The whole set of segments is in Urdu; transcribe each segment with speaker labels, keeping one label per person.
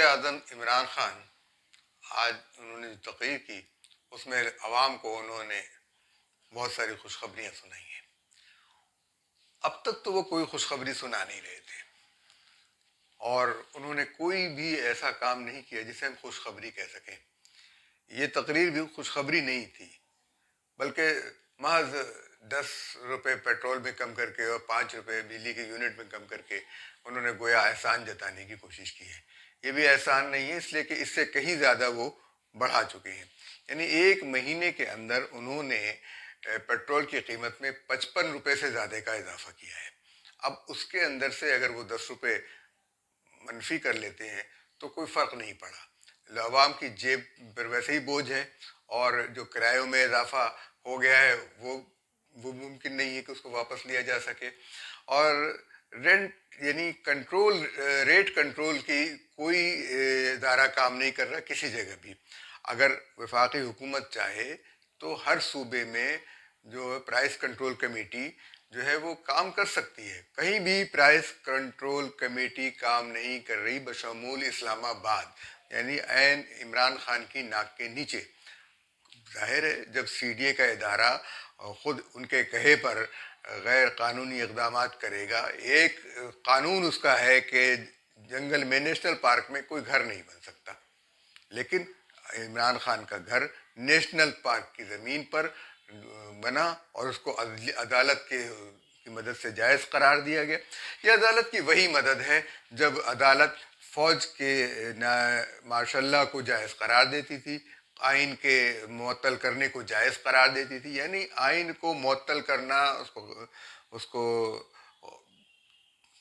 Speaker 1: اعظم عمران خان آج انہوں نے جو تقریر کی اس میں عوام کو انہوں نے بہت ساری خوشخبریاں سنائی ہیں. اب تک تو وہ کوئی خوشخبری سنا نہیں رہے تھے اور انہوں نے کوئی بھی ایسا کام نہیں کیا جسے ہم خوشخبری کہہ سکیں. یہ تقریر بھی خوشخبری نہیں تھی بلکہ محض 10 روپے پیٹرول میں کم کر کے اور 5 روپے بجلی کے یونٹ میں کم کر کے انہوں نے گویا احسان جتانے کی کوشش کی ہے. یہ بھی احسان نہیں ہے اس لیے کہ اس سے کہیں زیادہ وہ بڑھا چکے ہیں. یعنی ایک مہینے کے اندر انہوں نے پیٹرول کی قیمت میں 55 روپے سے زیادہ کا اضافہ کیا ہے. اب اس کے اندر سے اگر وہ 10 روپے منفی کر لیتے ہیں تو کوئی فرق نہیں پڑا. عوام کی جیب پر ویسے ہی بوجھ ہے اور جو کرایوں میں اضافہ ہو گیا ہے وہ ممکن نہیں ہے کہ اس کو واپس لیا جا سکے. اور رینٹ یعنی کنٹرول ریٹ کنٹرول کی کوئی ادارہ کام نہیں کر رہا کسی جگہ بھی. اگر وفاقی حکومت چاہے تو ہر صوبے میں جو پرائس کنٹرول کمیٹی جو ہے وہ کام کر سکتی ہے. کہیں بھی پرائس کنٹرول کمیٹی کام نہیں کر رہی بشمول اسلام آباد یعنی عین عمران خان کی ناک کے نیچے. ظاہر ہے جب سی ڈی اے کا ادارہ خود ان کے کہے پر غیر قانونی اقدامات کرے گا. ایک قانون اس کا ہے کہ جنگل میں نیشنل پارک میں کوئی گھر نہیں بن سکتا لیکن عمران خان کا گھر نیشنل پارک کی زمین پر بنا اور اس کو عدالت کی مدد سے جائز قرار دیا گیا. یہ عدالت کی وہی مدد ہے جب عدالت فوج کے ماشاء اللہ کو جائز قرار دیتی تھی, آئین کے معطل کرنے کو جائز قرار دیتی تھی. یعنی آئین کو معطل کرنا اس کو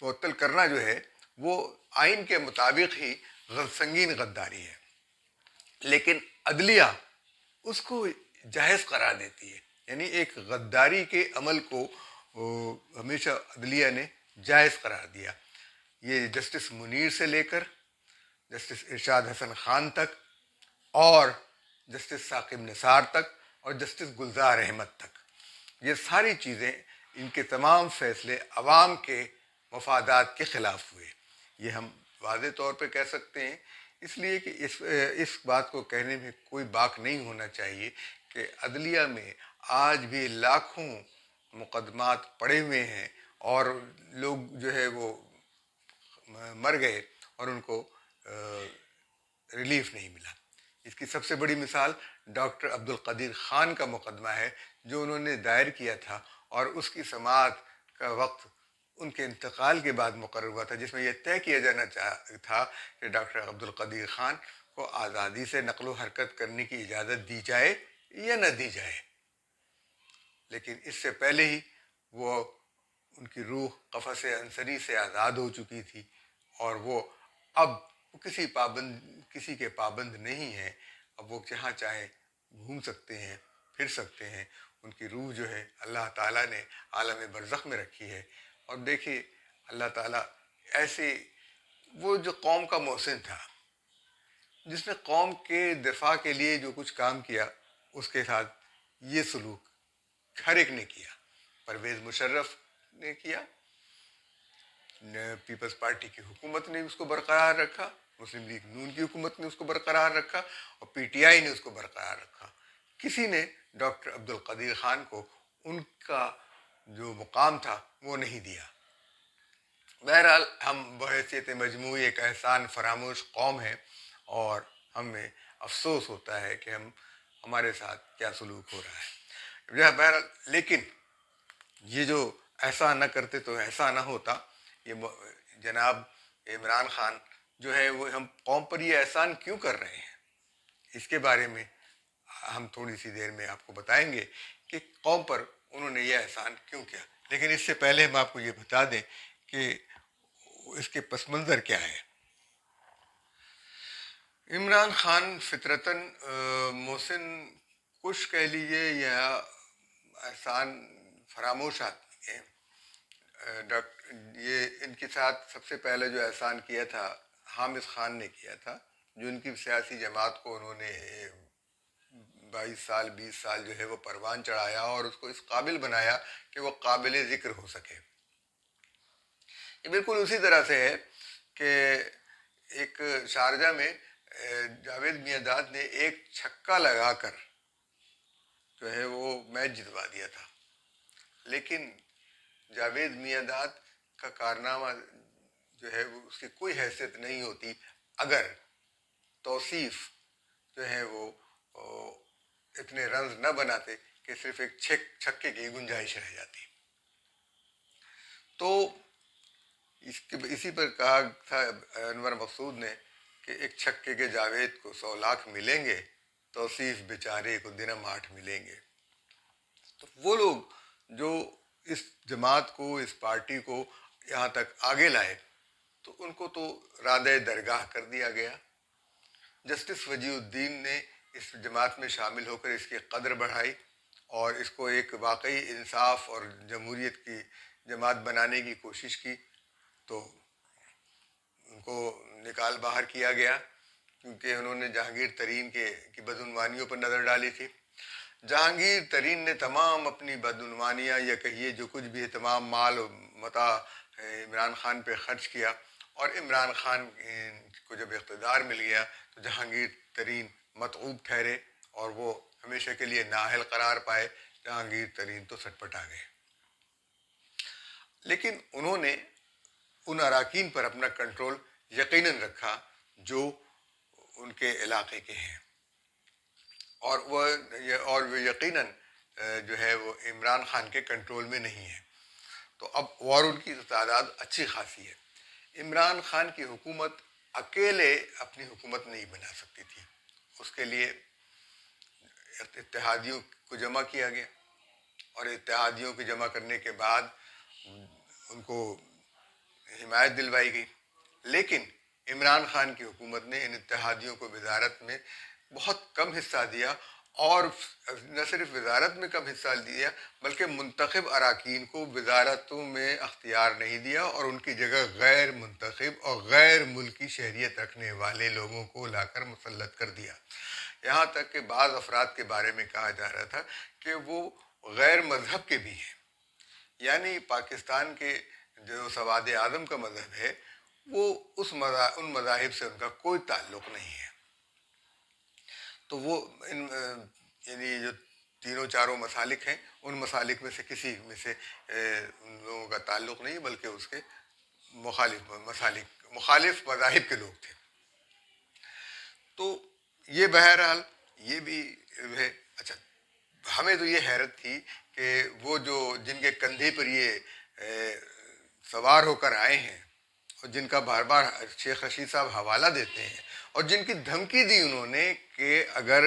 Speaker 1: معطل کرنا جو ہے وہ آئین کے مطابق ہی سنگین غداری ہے لیکن عدلیہ اس کو جائز قرار دیتی ہے. یعنی ایک غداری کے عمل کو ہمیشہ عدلیہ نے جائز قرار دیا. یہ جسٹس منیر سے لے کر جسٹس ارشاد حسن خان تک اور جسٹس ثاقب نثار تک اور جسٹس گلزار احمد تک, یہ ساری چیزیں ان کے تمام فیصلے عوام کے مفادات کے خلاف ہوئے. یہ ہم واضح طور پہ کہہ سکتے ہیں اس لیے کہ اس بات کو کہنے میں کوئی باک نہیں ہونا چاہیے کہ عدلیہ میں آج بھی لاکھوں مقدمات پڑے ہوئے ہیں اور لوگ جو ہے وہ مر گئے اور ان کو ریلیف نہیں ملا. اس کی سب سے بڑی مثال ڈاکٹر عبدالقدیر خان کا مقدمہ ہے جو انہوں نے دائر کیا تھا اور اس کی سماعت کا وقت ان کے انتقال کے بعد مقرر ہوا تھا, جس میں یہ طے کیا جانا تھا کہ ڈاکٹر عبدالقدیر خان کو آزادی سے نقل و حرکت کرنے کی اجازت دی جائے یا نہ دی جائے. لیکن اس سے پہلے ہی وہ ان کی روح قفس انصری سے آزاد ہو چکی تھی اور وہ اب کسی کے پابند نہیں ہیں. اب وہ جہاں چاہیں گھوم سکتے ہیں, پھر سکتے ہیں. ان کی روح جو ہے اللہ تعالیٰ نے عالم برزخ میں رکھی ہے. اور دیکھیے اللہ تعالیٰ ایسے وہ جو قوم کا محسن تھا جس نے قوم کے دفاع کے لیے جو کچھ کام کیا اس کے ساتھ یہ سلوک ہر ایک نے کیا. پرویز مشرف نے کیا, پیپلز پارٹی کی حکومت نے اس کو برقرار رکھا, مسلم لیگ نون کی حکومت نے اس کو برقرار رکھا اور پی ٹی آئی نے اس کو برقرار رکھا. کسی نے ڈاکٹر عبدالقدیر خان کو ان کا جو مقام تھا وہ نہیں دیا. بہرحال ہم بحیثیت مجموعی ایک احسان فراموش قوم ہیں اور ہمیں افسوس ہوتا ہے کہ ہمارے ساتھ کیا سلوک ہو رہا ہے. بہرحال لیکن یہ جو ایسا نہ کرتے تو ایسا نہ ہوتا. یہ جناب عمران خان جو ہے وہ ہم قوم پر یہ احسان کیوں کر رہے ہیں اس کے بارے میں ہم تھوڑی سی دیر میں آپ کو بتائیں گے کہ قوم پر انہوں نے یہ احسان کیوں کیا. لیکن اس سے پہلے ہم آپ کو یہ بتا دیں کہ اس کے پس منظر کیا ہے. عمران خان فطرتاً محسن کش کہہ لیجیے یا احسان فراموش آدمی ہیں. یہ ان کے ساتھ سب سے پہلے جو احسان کیا تھا حامد خان نے کیا تھا, جو ان کی سیاسی جماعت کو انہوں نے 20 سال جو ہے وہ پروان چڑھایا اور اس کو اس قابل بنایا کہ وہ قابل ذکر ہو سکے. یہ بالکل اسی طرح سے ہے کہ ایک ایک شارجہ میں جاوید میاں نے ایک چھکا لگا کر جو ہے وہ میچ جتوا دیا تھا. لیکن جاوید میاں کا کارنامہ جو ہے وہ اس کی کوئی حیثیت نہیں ہوتی اگر توصیف جو ہے وہ اتنے رنز نہ بناتے کہ صرف ایک چھکے کی گنجائش رہ جاتی. تو اسی پر کہا تھا انور مقصود نے کہ ایک چھکے کے جاوید کو 100 لاکھ ملیں گے، توصیف بیچارے کو دنم 8 ملیں گے. تو وہ لوگ جو اس جماعت کو، اس پارٹی کو یہاں تک آگے لائے، تو ان کو تو رادہ درگاہ کر دیا گیا. جسٹس وجیہ الدین نے اس جماعت میں شامل ہو کر اس کی قدر بڑھائی اور اس کو ایک واقعی انصاف اور جمہوریت کی جماعت بنانے کی کوشش کی. تو ان کو نکال باہر کیا گیا کیونکہ انہوں نے جہانگیر ترین کی بدعنوانیوں پر نظر ڈالی تھی. جہانگیر ترین نے تمام اپنی بدعنوانیاں یا کہیے جو کچھ بھی ہے تمام مال و متاع عمران خان پہ خرچ کیا، اور عمران خان کو جب اقتدار مل گیا تو جہانگیر ترین متعوب ٹھہرے اور وہ ہمیشہ کے لیے نااہل قرار پائے. جہانگیر ترین تو سٹپٹا گئے. لیکن انہوں نے ان اراکین پر اپنا کنٹرول یقیناً رکھا جو ان کے علاقے کے ہیں، اور وہ یقیناً جو ہے وہ عمران خان کے کنٹرول میں نہیں ہے. تو اب اور ان کی تعداد اچھی خاصی ہے. عمران خان کی حکومت اکیلے اپنی حکومت نہیں بنا سکتی تھی. اس کے لیے اتحادیوں کو جمع کیا گیا، اور اتحادیوں کو جمع کرنے کے بعد ان کو حمایت دلوائی گئی. لیکن عمران خان کی حکومت نے ان اتحادیوں کو وزارت میں بہت کم حصہ دیا، اور نہ صرف وزارت میں کم حصہ دیا بلکہ منتخب اراکین کو وزارتوں میں اختیار نہیں دیا، اور ان کی جگہ غیر منتخب اور غیر ملکی شہریت رکھنے والے لوگوں کو لا کر مسلط کر دیا. یہاں تک کہ بعض افراد کے بارے میں کہا جا رہا تھا کہ وہ غیر مذہب کے بھی ہیں، یعنی پاکستان کے جو سواد اعظم کا مذہب ہے وہ ان مذاہب سے ان کا کوئی تعلق نہیں ہے. تو وہ یعنی جو تینوں چاروں مسالک ہیں ان مسالک میں سے کسی میں سے ان لوگوں کا تعلق نہیں، بلکہ اس کے مخالف مذاہب کے لوگ تھے. تو یہ بہرحال یہ بھی ہے. اچھا، ہمیں تو یہ حیرت تھی کہ وہ جو جن کے کندھے پر یہ سوار ہو کر آئے ہیں اور جن کا بار بار شیخ رشید صاحب حوالہ دیتے ہیں، اور جن کی دھمکی دی انہوں نے کہ اگر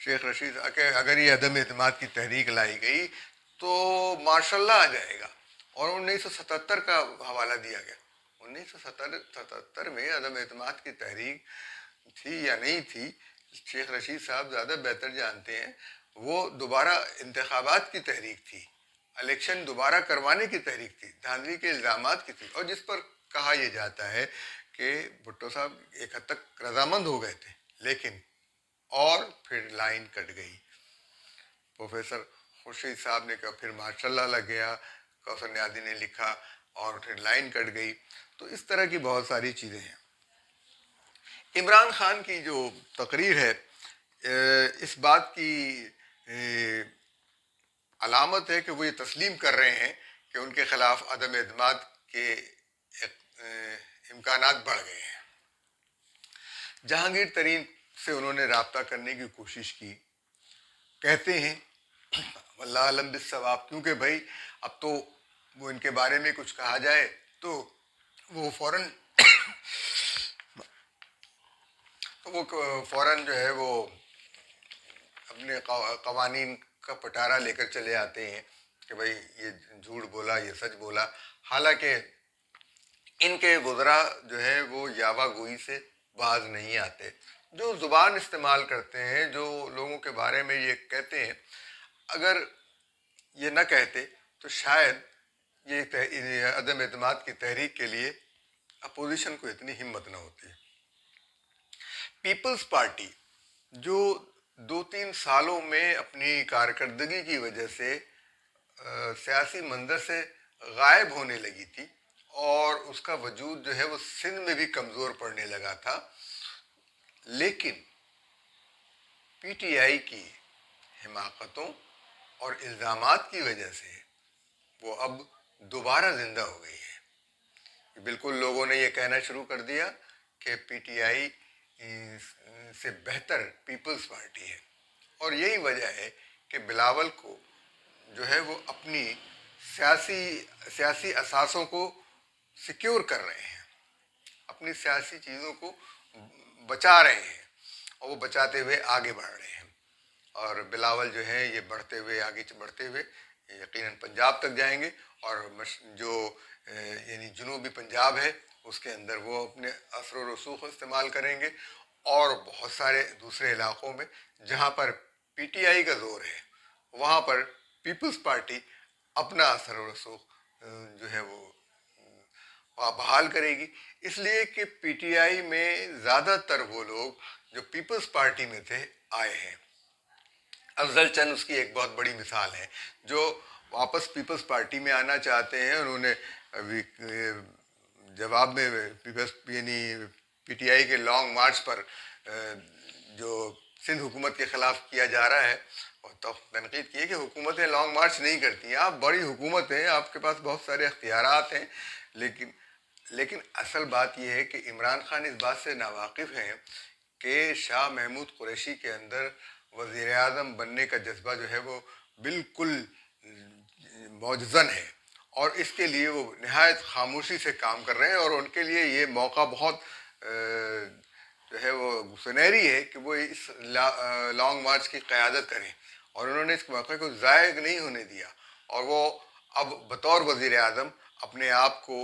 Speaker 1: شیخ رشید اگر یہ عدم اعتماد کی تحریک لائی گئی تو ماشاء اللہ آ جائے گا، اور 1977 کا حوالہ دیا گیا. 1977 میں عدم اعتماد کی تحریک تھی یا نہیں تھی، شیخ رشید صاحب زیادہ بہتر جانتے ہیں. وہ دوبارہ انتخابات کی تحریک تھی، الیکشن دوبارہ کروانے کی تحریک تھی، دھاندلی کے الزامات کی تھی، اور جس پر کہا یہ جاتا ہے کہ بھٹو صاحب ایک حد تک رضامند ہو گئے تھے. لیکن اور پھر لائن کٹ گئی. پروفیسر خورشید صاحب نے کہا، پھر ماشاء اللہ لگ گیا، کوثر نیازی نے لکھا، اور پھر لائن کٹ گئی. تو اس طرح کی بہت ساری چیزیں ہیں. عمران خان کی جو تقریر ہے اس بات کی علامت ہے کہ وہ یہ تسلیم کر رہے ہیں کہ ان کے خلاف عدم اعتماد کے امکانات بڑھ گئے ہیں. جہانگیر ترین سے انہوں نے رابطہ کرنے کی کوشش کی. کہتے ہیں واللہ علم بالصواب، کیونکہ بھائی اب تو وہ ان کے بارے میں کچھ کہا جائے تو وہ فوراً جو ہے وہ اپنے قوانین کا پٹارا لے کر چلے آتے ہیں کہ بھائی یہ جھوٹ بولا، یہ سچ بولا. حالانکہ ان کے وزراء جو ہے وہ یاوہ گوئی سے باز نہیں آتے. جو زبان استعمال کرتے ہیں، جو لوگوں کے بارے میں یہ کہتے ہیں، اگر یہ نہ کہتے تو شاید یہ عدم اعتماد کی تحریک کے لیے اپوزیشن کو اتنی ہمت نہ ہوتی. پیپلز پارٹی جو 2-3 سالوں میں اپنی کارکردگی کی وجہ سے سیاسی منظر سے غائب ہونے لگی تھی اور اس کا وجود جو ہے وہ سندھ میں بھی کمزور پڑنے لگا تھا. لیکن پی ٹی آئی کی حماقتوں اور الزامات کی وجہ سے وہ اب دوبارہ زندہ ہو گئی ہے. بالکل لوگوں نے یہ کہنا شروع کر دیا کہ پی ٹی آئی سے بہتر پیپلز پارٹی ہے. اور یہی وجہ ہے کہ بلاول کو جو ہے وہ اپنی سیاسی اثاثوں کو سیکیور کر رہے ہیں, اپنی سیاسی چیزوں کو بچا رہے ہیں, اور وہ بچاتے ہوئے آگے بڑھ رہے ہیں. اور بلاول جو ہے یہ بڑھتے ہوئے آگے بڑھتے ہوئے یقیناً پنجاب تک جائیں گے, اور جو یعنی جنوبی پنجاب ہے اس کے اندر وہ اپنے اثر و رسوخ استعمال کریں گے, اور بہت سارے دوسرے علاقوں میں جہاں پر پی ٹی آئی کا زور ہے وہاں پر پیپلز پارٹی اپنا اثر و رسوخ جو ہے وہ بحال کرے گی. اس لیے کہ پی ٹی آئی میں زیادہ تر وہ لوگ جو پیپلز پارٹی میں تھے آئے ہیں. افضل چند اس کی ایک بہت بڑی مثال ہے, جو واپس پیپلز پارٹی میں آنا چاہتے ہیں. انہوں نے ابھی جواب میں یعنی پی ٹی آئی کے لانگ مارچ پر جو سندھ حکومت کے خلاف کیا جا رہا ہے اور تنقید کی ہے کہ حکومتیں لانگ مارچ نہیں کرتی ہیں, آپ بڑی حکومت ہیں, آپ کے پاس بہت سارے اختیارات ہیں. لیکن اصل بات یہ ہے کہ عمران خان اس بات سے ناواقف ہیں کہ شاہ محمود قریشی کے اندر وزیر اعظم بننے کا جذبہ جو ہے وہ بالکل موجزن ہے, اور اس کے لیے وہ نہایت خاموشی سے کام کر رہے ہیں. اور ان کے لیے یہ موقع بہت جو ہے وہ سنہری ہے کہ وہ اس لانگ مارچ کی قیادت کریں, اور انہوں نے اس موقع کو ضائع نہیں ہونے دیا, اور وہ اب بطور وزیر اعظم اپنے آپ کو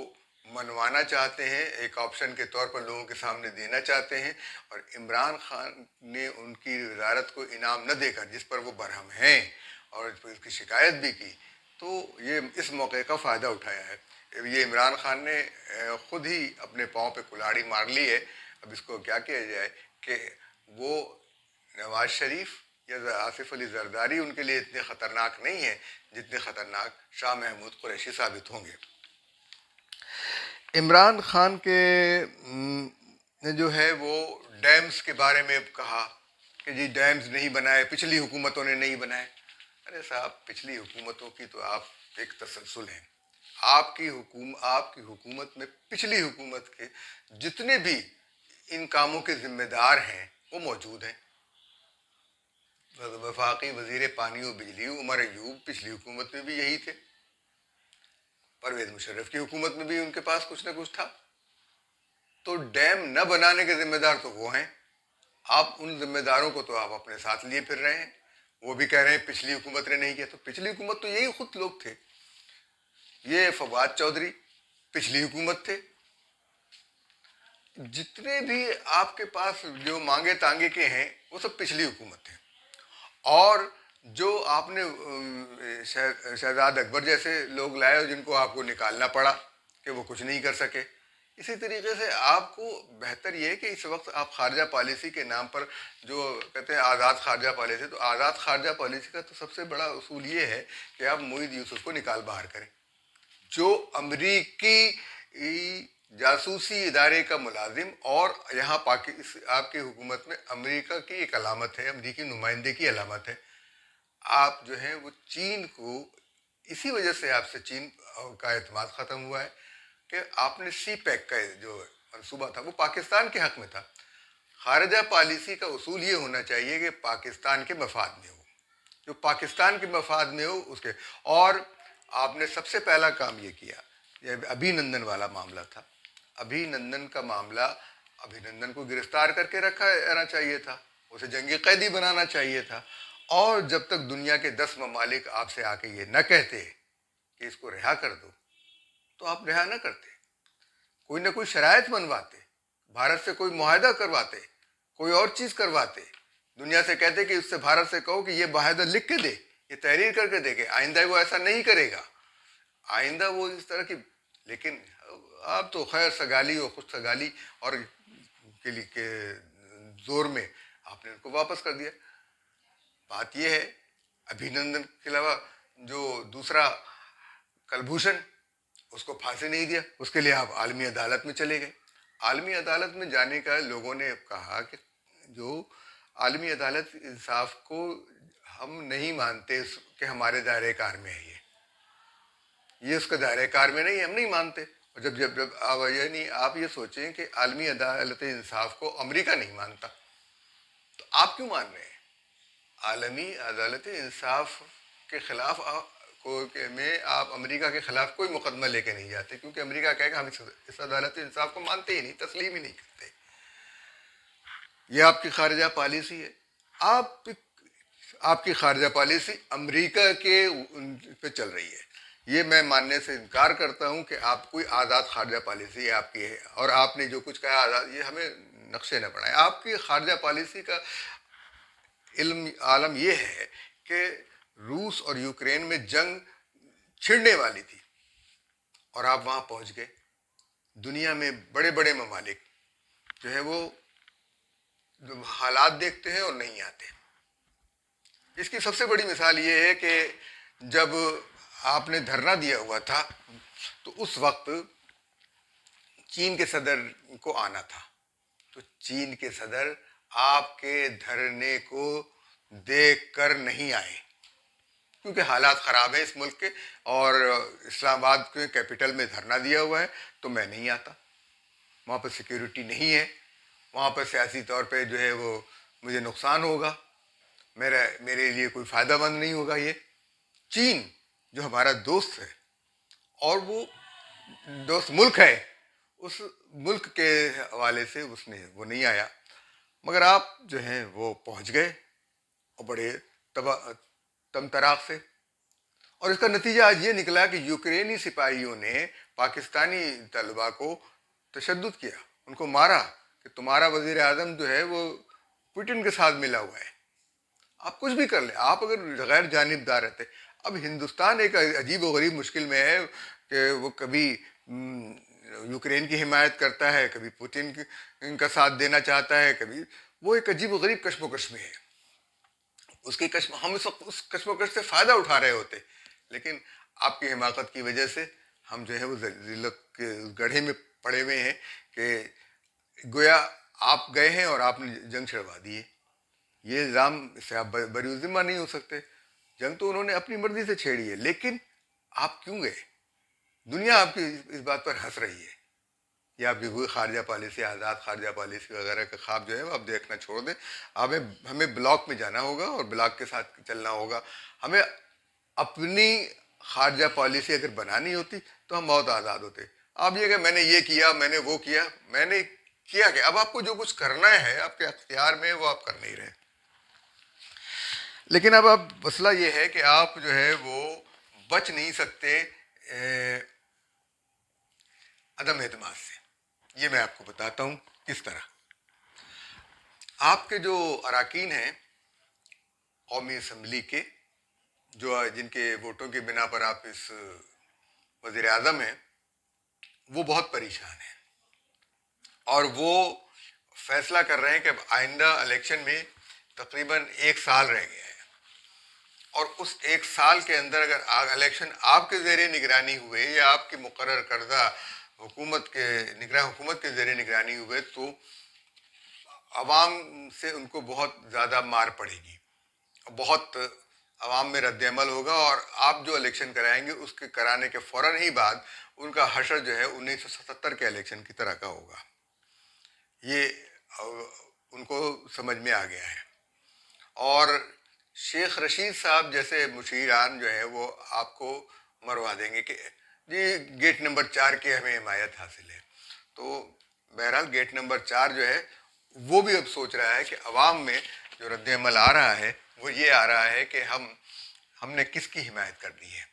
Speaker 1: منوانا چاہتے ہیں, ایک آپشن کے طور پر لوگوں کے سامنے دینا چاہتے ہیں. اور عمران خان نے ان کی وزارت کو انعام نہ دے کر, جس پر وہ برہم ہیں اور اس کی شکایت بھی کی, تو یہ اس موقع کا فائدہ اٹھایا ہے. یہ عمران خان نے خود ہی اپنے پاؤں پہ کلاڑی مار لی ہے. اب اس کو کیا کیا جائے کہ وہ نواز شریف یا آصف علی زرداری ان کے لیے اتنے خطرناک نہیں ہیں جتنے خطرناک شاہ محمود قریشی ثابت ہوں گے. عمران خان کے نے جو ہے وہ ڈیمز کے بارے میں کہا کہ جی ڈیمز نہیں بنائے, پچھلی حکومتوں نے نہیں بنائے. ارے صاحب, پچھلی حکومتوں کی تو آپ ایک تسلسل ہیں. آپ کی حکومت میں پچھلی حکومت کے جتنے بھی ان کاموں کے ذمہ دار ہیں وہ موجود ہیں. وفاقی وزیر پانی و بجلی عمر ایوب پچھلی حکومت میں بھی یہی تھے, پرویز مشرف کی حکومت میں بھی ان کے پاس کچھ نہ کچھ تھا. تو ڈیم نہ بنانے کے ذمہ دار تو وہ ہیں. آپ ان ذمہ داروں کو تو آپ اپنے ساتھ لیے پھر رہے ہیں. وہ بھی کہہ رہے ہیں پچھلی حکومت نے نہیں کیا, تو پچھلی حکومت تو یہی خود لوگ تھے. یہ فواد چودھری پچھلی حکومت تھے. جتنے بھی آپ کے پاس جو مانگے تانگے کے ہیں وہ سب پچھلی حکومت ہیں. اور جو آپ نے شہزاد اکبر جیسے لوگ لائے جن کو آپ کو نکالنا پڑا کہ وہ کچھ نہیں کر سکے. اسی طریقے سے آپ کو بہتر یہ ہے کہ اس وقت آپ خارجہ پالیسی کے نام پر جو کہتے ہیں آزاد خارجہ پالیسی, تو آزاد خارجہ پالیسی کا تو سب سے بڑا اصول یہ ہے کہ آپ معید یوسف کو نکال باہر کریں, جو امریکی جاسوسی ادارے کا ملازم اور یہاں آپ کی حکومت میں امریکہ کی ایک علامت ہے, امریکی نمائندے کی علامت ہے. آپ جو ہیں وہ چین کو, اسی وجہ سے آپ سے چین کا اعتماد ختم ہوا ہے کہ آپ نے سی پیک کا جو منصوبہ تھا وہ پاکستان کے حق میں تھا. خارجہ پالیسی کا اصول یہ ہونا چاہیے کہ پاکستان کے مفاد میں ہو, جو پاکستان کے مفاد میں ہو اس کے. اور آپ نے سب سے پہلا کام یہ کیا, یہ ابھی نندن والا معاملہ تھا. ابھی نندن کا معاملہ, ابھی نندن کو گرفتار کر کے رکھا رہنا چاہیے تھا, اسے جنگی قیدی بنانا چاہیے تھا. اور جب تک دنیا کے 10 ممالک آپ سے آ کے یہ نہ کہتے کہ اس کو رہا کر دو, تو آپ رہا نہ کرتے. کوئی نہ کوئی شرائط بنواتے, بھارت سے کوئی معاہدہ کرواتے, کوئی اور چیز کرواتے, دنیا سے کہتے کہ اس سے بھارت سے کہو کہ یہ معاہدہ لکھ کے دے, یہ تحریر کر کے دے کہ آئندہ وہ ایسا نہیں کرے گا, آئندہ وہ اس طرح کی. لیکن آپ تو خیر سگالی اور خود سگالی اور کے زور میں آپ نے ان کو واپس کر دیا. بات یہ ہے ابھی نندن کے علاوہ جو دوسرا کلبھوشن, اس کو پھانسی نہیں دیا، اس کے لیے آپ عالمی عدالت میں چلے گئے۔ عالمی عدالت میں جانے کا لوگوں نے کہا کہ جو عالمی عدالت انصاف کو ہم نہیں مانتے کہ ہمارے دائرۂ کار میں ہے، یہ اس کا دائرۂ کار میں نہیں ہے، ہم نہیں مانتے۔ اور جب آپ یعنی آپ یہ سوچیں کہ عالمی عدالت انصاف کو امریکہ نہیں مانتا، تو آپ کیوں مان رہے ہیں؟ عالمی عدالت انصاف کے خلاف میں آپ امریکہ کے خلاف کوئی مقدمہ لے کے نہیں جاتے، کیونکہ امریکہ کہے گا ہم اس عدالت انصاف کو مانتے ہی نہیں، تسلیم ہی نہیں کرتے۔ یہ آپ کی خارجہ پالیسی ہے۔ آپ آپ کی خارجہ پالیسی امریکہ کے پہ چل رہی ہے۔ یہ میں ماننے سے انکار کرتا ہوں کہ آپ کوئی آزاد خارجہ پالیسی آپ کی ہے، اور آپ نے جو کچھ کہا آزاد، یہ ہمیں نقشے نہ بنائے۔ آپ کی خارجہ پالیسی کا عالم یہ ہے کہ روس اور یوکرین میں جنگ چھڑنے والی تھی اور آپ وہاں پہنچ گئے۔ دنیا میں بڑے بڑے ممالک جو ہے وہ حالات دیکھتے ہیں اور نہیں آتے۔ اس کی سب سے بڑی مثال یہ ہے کہ جب آپ نے دھرنا دیا ہوا تھا تو اس وقت چین کے صدر کو آنا تھا، تو چین کے صدر آپ کے دھرنے کو دیکھ کر نہیں آئے، کیونکہ حالات خراب ہیں اس ملک کے، اور اسلام آباد کے کیپٹل میں دھرنا دیا ہوا ہے تو میں نہیں آتا، وہاں پر سیکیورٹی نہیں ہے، وہاں پر سیاسی طور پہ جو ہے وہ مجھے نقصان ہوگا، میرے لیے کوئی فائدہ مند نہیں ہوگا۔ یہ چین جو ہمارا دوست ہے اور وہ دوست ملک ہے، اس ملک کے حوالے سے وہ نہیں آیا، مگر آپ جو ہیں وہ پہنچ گئے اور بڑے تم طراق سے، اور اس کا نتیجہ آج یہ نکلا کہ یوکرینی سپاہیوں نے پاکستانی طلباء کو تشدد کیا، ان کو مارا کہ تمہارا وزیر اعظم جو ہے وہ پوٹن کے ساتھ ملا ہوا ہے، آپ کچھ بھی کر لیں، آپ اگر غیر جانبدار رہتے۔ اب ہندوستان ایک عجیب و غریب مشکل میں ہے کہ وہ کبھی یوکرین کی حمایت کرتا ہے، کبھی پوتن کا ساتھ دینا چاہتا ہے، کبھی وہ ایک عجیب و غریب کشم و کش میں ہے۔ ہم اس وقت اس کشم و کش سے فائدہ اٹھا رہے ہوتے، لیکن آپ کی حماقت کی وجہ سے ہم جو ہے وہ ذلت کے گڑھے میں پڑے ہوئے ہیں کہ گویا آپ گئے ہیں اور آپ نے جنگ چھڑوا دی ہے۔ یہ الزام سے آپ بری ذمہ نہیں ہو سکتے، جنگ تو انہوں نے اپنی مرضی سے چھیڑی ہے، لیکن آپ کیوں گئے؟ دنیا آپ کی اس بات پر ہنس رہی ہے۔ یہ آپ کی کوئی خارجہ پالیسی، آزاد خارجہ پالیسی وغیرہ کا خواب جو ہے وہ آپ دیکھنا چھوڑ دیں۔ ہمیں بلاک میں جانا ہوگا اور بلاک کے ساتھ چلنا ہوگا۔ ہمیں اپنی خارجہ پالیسی اگر بنانی ہوتی تو ہم بہت آزاد ہوتے۔ آپ یہ کہ میں نے یہ کیا، میں نے وہ کیا، میں نے کیا کہ اب آپ کو جو کچھ کرنا ہے آپ کے اختیار میں وہ آپ کر نہیں رہے۔ لیکن اب مسئلہ یہ ہے کہ آپ جو ہے وہ بچ نہیں سکتے عدم اعتماد سے۔ یہ میں آپ کو بتاتا ہوں کس طرح۔ آپ کے جو اراکین ہیں قومی اسمبلی کے، جن کے ووٹوں کی بنا پر آپ اس وزیر اعظم ہیں، وہ بہت پریشان ہیں، اور وہ فیصلہ کر رہے ہیں کہ اب آئندہ الیکشن میں تقریباً 1 سال رہ گیا ہے، اور اس 1 سال کے اندر اگر الیکشن آپ کے زیر نگرانی ہوئے یا آپ کی مقرر کردہ حکومت کے زیر نگرانی ہوئے تو عوام سے ان کو بہت زیادہ مار پڑے گی، بہت عوام میں رد عمل ہوگا، اور آپ جو الیکشن کرائیں گے اس کے کرانے کے فوراً ہی بعد ان کا حشر جو ہے 1977 کے الیکشن کی طرح کا ہوگا۔ یہ ان کو سمجھ میں آ گیا ہے، اور شیخ رشید صاحب جیسے مشیران جو ہے وہ آپ کو مروا دیں گے کہ جی گیٹ نمبر 4 کی ہمیں حمایت حاصل ہے۔ تو بہرحال گیٹ نمبر 4 جو ہے وہ بھی اب سوچ رہا ہے کہ عوام میں جو رد عمل آ رہا ہے وہ یہ آ رہا ہے کہ ہم نے کس کی حمایت کر دی ہے۔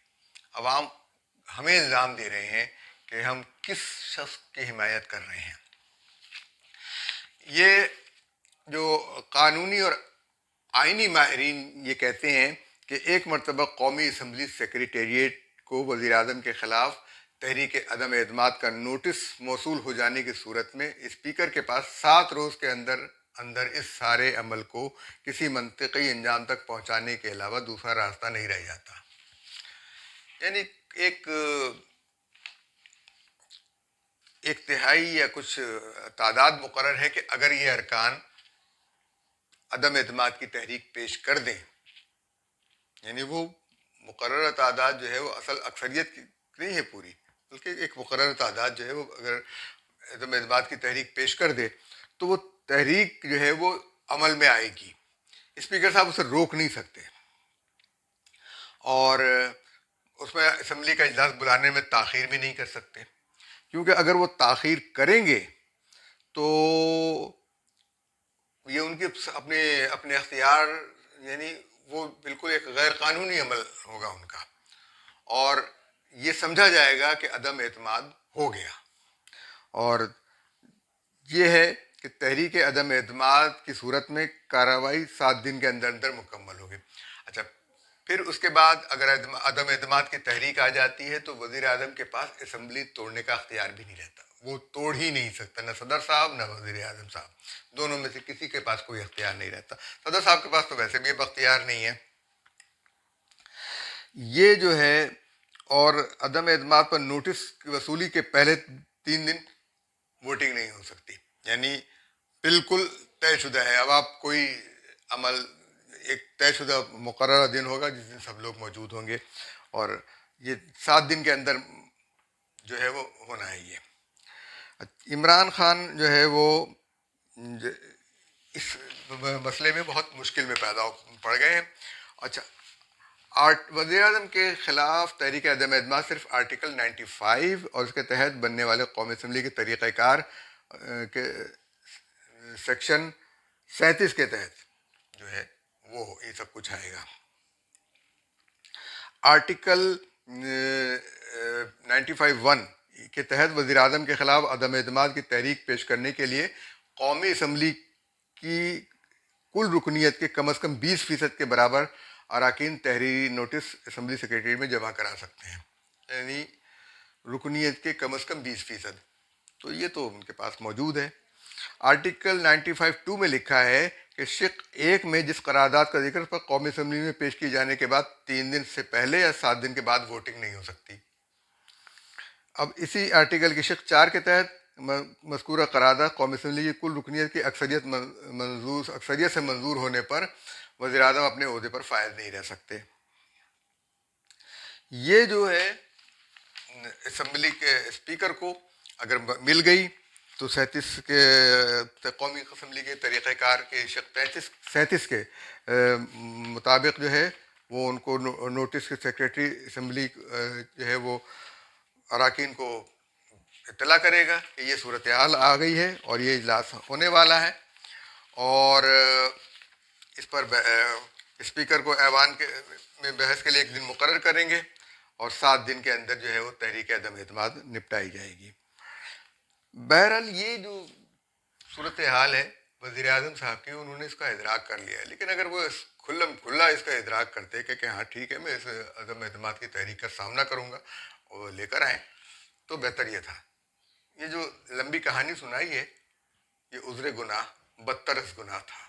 Speaker 1: عوام ہمیں الزام دے رہے ہیں کہ ہم کس شخص کی حمایت کر رہے ہیں۔ یہ جو قانونی اور آئینی ماہرین یہ کہتے ہیں کہ ایک مرتبہ قومی اسمبلی سیکریٹریٹ کو وزیر اعظم کے خلاف تحریک عدم اعتماد کا نوٹس موصول ہو جانے کی صورت میں اسپیکر کے پاس 7 روز کے اندر اس سارے عمل کو کسی منطقی انجام تک پہنچانے کے علاوہ دوسرا راستہ نہیں رہ جاتا۔ یعنی ایک ایک تہائی یا کچھ تعداد مقرر ہے کہ اگر یہ ارکان عدم اعتماد کی تحریک پیش کر دیں، یعنی وہ مقررہ تعداد جو ہے وہ اصل اکثریت کی نہیں ہے پوری، بلکہ ایک مقررہ تعداد جو ہے وہ اگر عدم اعتماد کی تحریک پیش کر دے تو وہ تحریک جو ہے وہ عمل میں آئے گی، اسپیکر صاحب اسے روک نہیں سکتے، اور اس میں اسمبلی کا اجلاس بلانے میں تاخیر بھی نہیں کر سکتے، کیونکہ اگر وہ تاخیر کریں گے تو یہ ان کے اپنے اپنے اختیار، یعنی وہ بالکل ایک غیر قانونی عمل ہوگا ان کا، اور یہ سمجھا جائے گا کہ عدم اعتماد ہو گیا، اور یہ ہے کہ تحریک عدم اعتماد کی صورت میں کارروائی 7 دن کے اندر اندر مکمل ہوگی۔ اچھا، پھر اس کے بعد اگر عدم اعتماد کی تحریک آ جاتی ہے تو وزیر اعظم کے پاس اسمبلی توڑنے کا اختیار بھی نہیں رہتا، وہ توڑ ہی نہیں سکتا، نہ صدر صاحب نہ وزیر اعظم صاحب، دونوں میں سے کسی کے پاس کوئی اختیار نہیں رہتا۔ صدر صاحب کے پاس تو ویسے بھی اب اختیار نہیں ہے۔ یہ جو ہے، اور عدم اعتماد پر نوٹس کی وصولی کے پہلے 3 دن ووٹنگ نہیں ہو سکتی، یعنی بالکل طے شدہ ہے۔ اب آپ کوئی عمل، ایک طے شدہ مقررہ دن ہوگا جس دن سب لوگ موجود ہوں گے، اور یہ 7 دن کے اندر جو ہے وہ ہونا ہے۔ یہ عمران خان جو ہے وہ اس مسئلے میں بہت مشکل میں پیدا پڑ گئے ہیں۔ اچھا، وزیر اعظم کے خلاف تحریک عدم اعتماد صرف آرٹیکل 95 اور اس کے تحت بننے والے قومی اسمبلی کے طریقہ کار کے سیکشن 37 کے تحت جو ہے وہ یہ سب کچھ آئے گا۔ آرٹیکل 95(1) کے تحت وزیر اعظم کے خلاف عدم اعتماد کی تحریک پیش کرنے کے لیے قومی اسمبلی کی کل رکنیت کے کم از کم 20% کے برابر اراکین تحریری نوٹس اسمبلی سیکریٹریٹ میں جمع کرا سکتے ہیں، یعنی رکنیت کے کم از کم 20%، تو یہ تو ان کے پاس موجود ہے۔ آرٹیکل 95(2) میں لکھا ہے کہ شق 1 میں جس قرارداد کا ذکر پر قومی اسمبلی میں پیش کیے جانے کے بعد 3 دن سے پہلے یا 7 دن کے بعد ووٹنگ نہیں ہو سکتی۔ اب اسی آرٹیکل کی شق 4 کے تحت مذکورہ قرارداد قومی اسمبلی کی کل رکنیت کی اکثریت سے منظور ہونے پر وزیر اعظم اپنے عہدے پر فائز نہیں رہ سکتے۔ یہ جو ہے اسمبلی کے اسپیکر کو اگر مل گئی تو 37 کے قومی اسمبلی کے طریقہ کار کے شق 37 کے مطابق جو ہے وہ ان کو نوٹس کے سیکریٹری اسمبلی جو ہے وہ اراکین کو اطلاع کرے گا کہ یہ صورتحال آ گئی ہے اور یہ اجلاس ہونے والا ہے، اور اس پر اسپیکر کو ایوان میں بحث کے لیے 1 دن مقرر کریں گے، اور 7 دن کے اندر جو ہے وہ تحریک عدم اعتماد نپٹائی جائے گی۔ بہرحال یہ جو صورتحال ہے وزیر اعظم صاحب کی، انہوں نے اس کا ادراک کر لیا ہے، لیکن اگر وہ کھلا اس کا ادراک کرتے کہ ہاں ٹھیک ہے میں اس عدم اعتماد کی تحریک کا سامنا کروں گا اور لے کر آئیں تو بہتر یہ تھا۔ یہ جو لمبی کہانی سنائی ہے یہ عذر گناہ بدتر از گناہ تھا۔